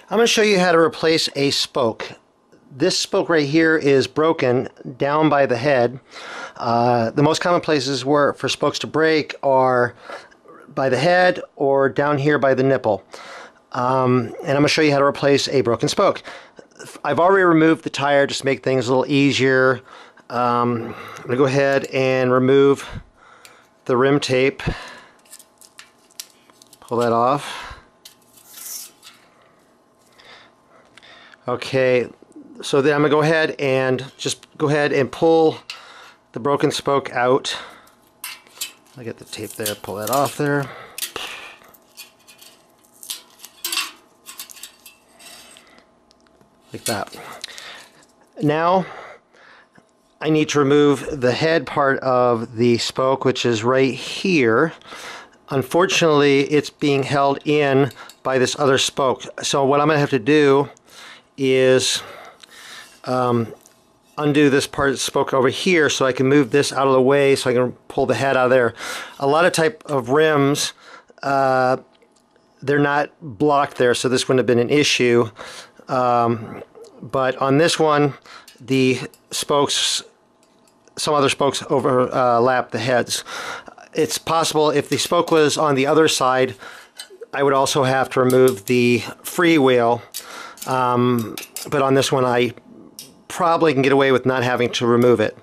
I'm going to show you how to replace a spoke. This spoke right here is broken down by the head. The most common places for spokes to break are by the head or down here by the nipple. And I'm going to show you how to replace a broken spoke. I've already removed the tire just to make things a little easier. I'm going to go ahead and remove the rim tape. Pull that off. Okay, so then I'm going to go ahead and pull the broken spoke out. I get the tape there, pull that off there. Like that. Now I need to remove the head part of the spoke, which is right here. Unfortunately, it's being held in by this other spoke. So what I'm going to have to do is undo this part of the spoke over here so I can move this out of the way so I can pull the head out of there. A lot of type of rims, they're not blocked there, so this wouldn't have been an issue. But on this one, the spokes, some other spokes overlap the heads. It's possible if the spoke was on the other side, I would also have to remove the freewheel. But on this one, I probably can get away with not having to remove it.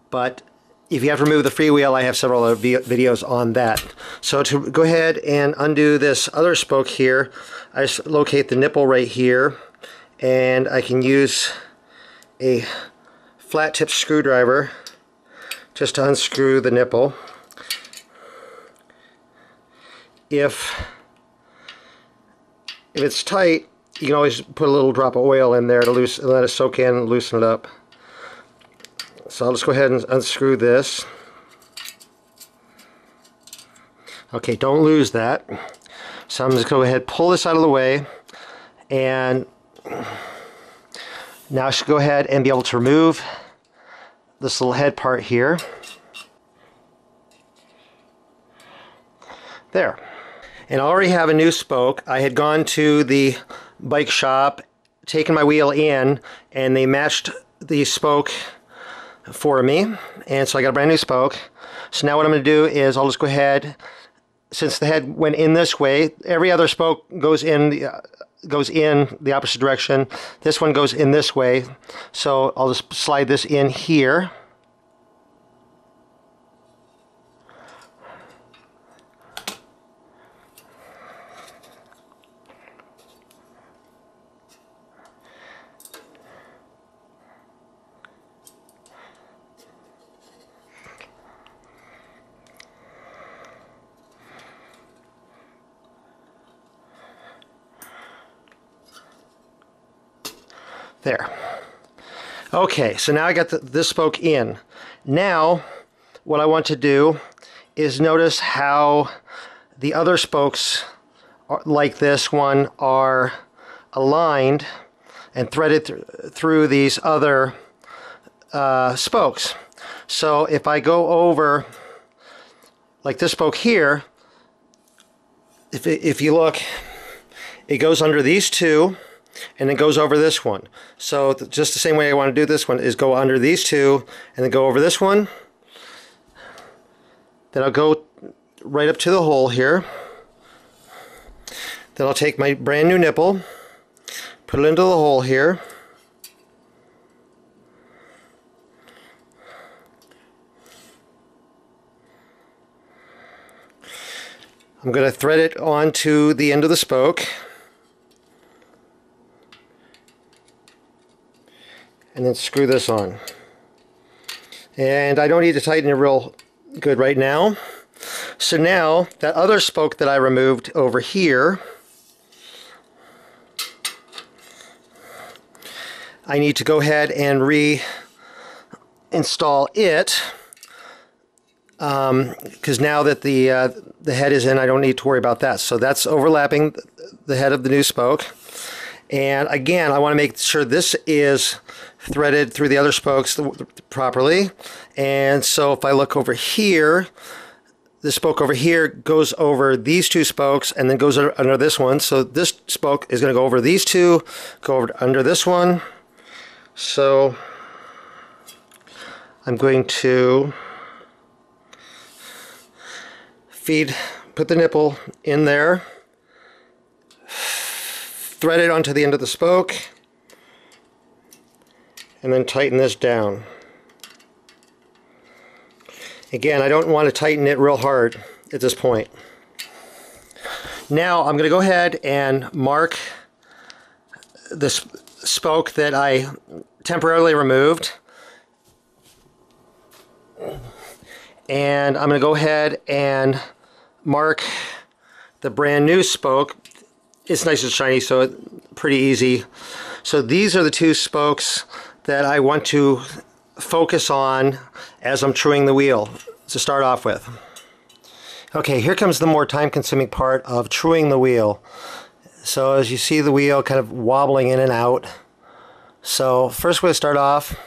But if you have to remove the freewheel, I have several other videos on that. So to go ahead and undo this other spoke here, I just locate the nipple right here, and I can use a flat tip screwdriver just to unscrew the nipple. If it's tight, you can always put a little drop of oil in there to let it soak in and loosen it up. So I'll just go ahead and unscrew this. Okay, don't lose that. So I'm just going to go ahead and pull this out of the way, and now I should go ahead and be able to remove this little head part here. There. And I already have a new spoke. I had gone to the bike shop, taken my wheel in, and they matched the spoke for me, and so I got a brand new spoke. So now what I'm going to do is I'll just go ahead, since the head went in this way, every other spoke goes in the opposite direction. This one goes in this way, so I'll just slide this in here. There. Okay, so now I got this spoke in. Now, what I want to do is notice how the other spokes, like this one, are aligned and threaded through these other spokes. So if I go over, like this spoke here, if you look, it goes under these two, and then goes over this one. So just the same way I want to do this one is go under these two and then go over this one. Then I'll go right up to the hole here. Then I'll take my brand new nipple, put it into the hole here. I'm going to thread it onto the end of the spoke. And then screw this on. And I don't need to tighten it real good right now. So now, that other spoke that I removed over here, I need to go ahead and reinstall it, because now that the head is in, I don't need to worry about that. So that's overlapping the head of the new spoke. And again, I want to make sure this is threaded through the other spokes properly. And so if I look over here, this spoke over here goes over these two spokes and then goes under this one. So this spoke is going to go over these two, go over under this one. So I'm going to put the nipple in there, thread it onto the end of the spoke, and then tighten this down. Again, I don't want to tighten it real hard at this point. Now I'm going to go ahead and mark this spoke that I temporarily removed. And I'm going to go ahead and mark the brand new spoke. It's nice and shiny, so it's pretty easy. So these are the two spokes that I want to focus on as I'm truing the wheel to start off with. Okay, here comes the more time-consuming part of truing the wheel. So as you see the wheel kind of wobbling in and out. So first we're going to start off,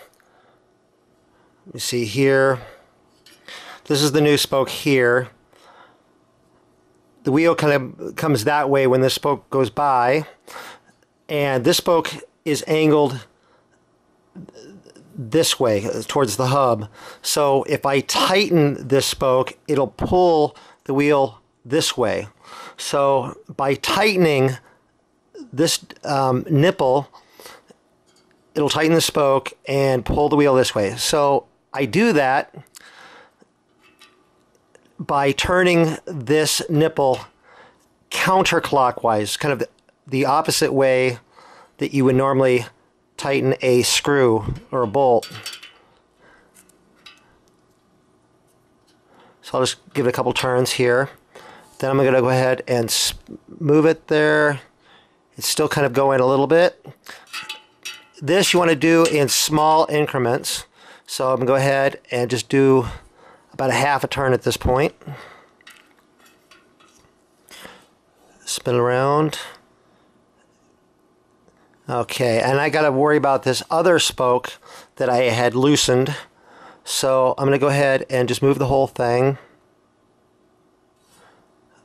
you see here, this is the new spoke here. The wheel kind of comes that way when this spoke goes by, and this spoke is angled this way towards the hub. So if I tighten this spoke, it'll pull the wheel this way. So by tightening this nipple, it'll tighten the spoke and pull the wheel this way. So I do that by turning this nipple counterclockwise, kind of the opposite way that you would normally tighten a screw or a bolt. So I'll just give it a couple turns here. Then I'm going to go ahead and move it there. It's still kind of going a little bit. This you want to do in small increments. So I'm going to go ahead and just do about a half a turn at this point. Spin around. Okay, and I got to worry about this other spoke that I had loosened. So I'm going to go ahead and just move the whole thing.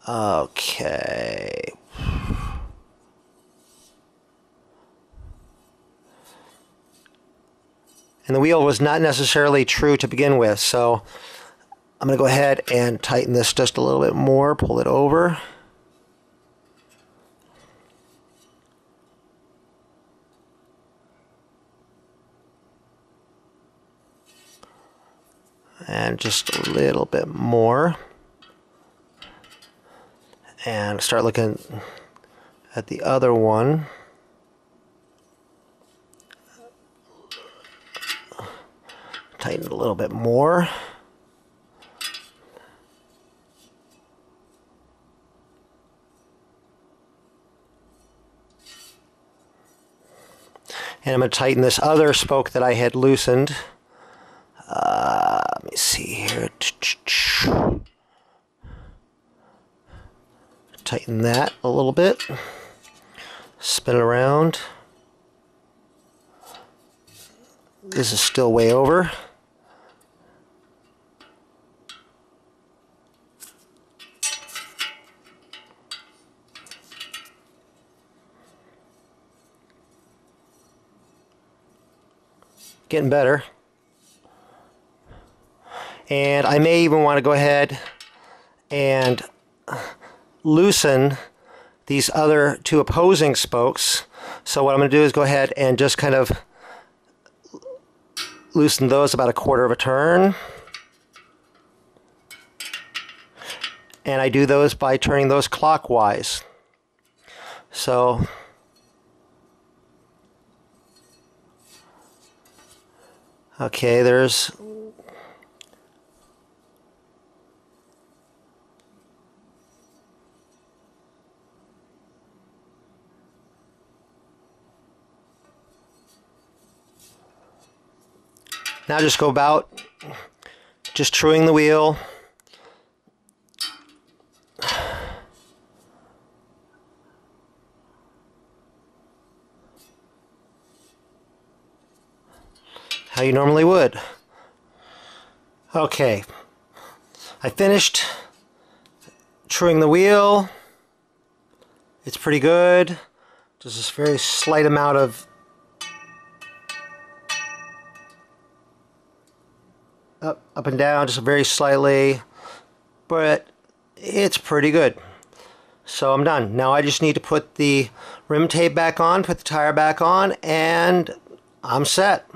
Okay. And the wheel was not necessarily true to begin with, so I'm going to go ahead and tighten this just a little bit more, pull it over. And just a little bit more. And start looking at the other one. Tighten it a little bit more. And I'm going to tighten this other spoke that I had loosened. Let me see here. Tighten that a little bit. Spin it around. This is still way over. Getting better. And I may even want to go ahead and loosen these other two opposing spokes. So what I'm going to do is go ahead and just kind of loosen those about a quarter of a turn. And I do those by turning those clockwise. So okay, there's now just go about just truing the wheel. How you normally would. Okay, I finished truing the wheel. It's pretty good. Just this very slight amount of up and down, just very slightly, but it's pretty good. So I'm done. Now I just need to put the rim tape back on, put the tire back on, and I'm set.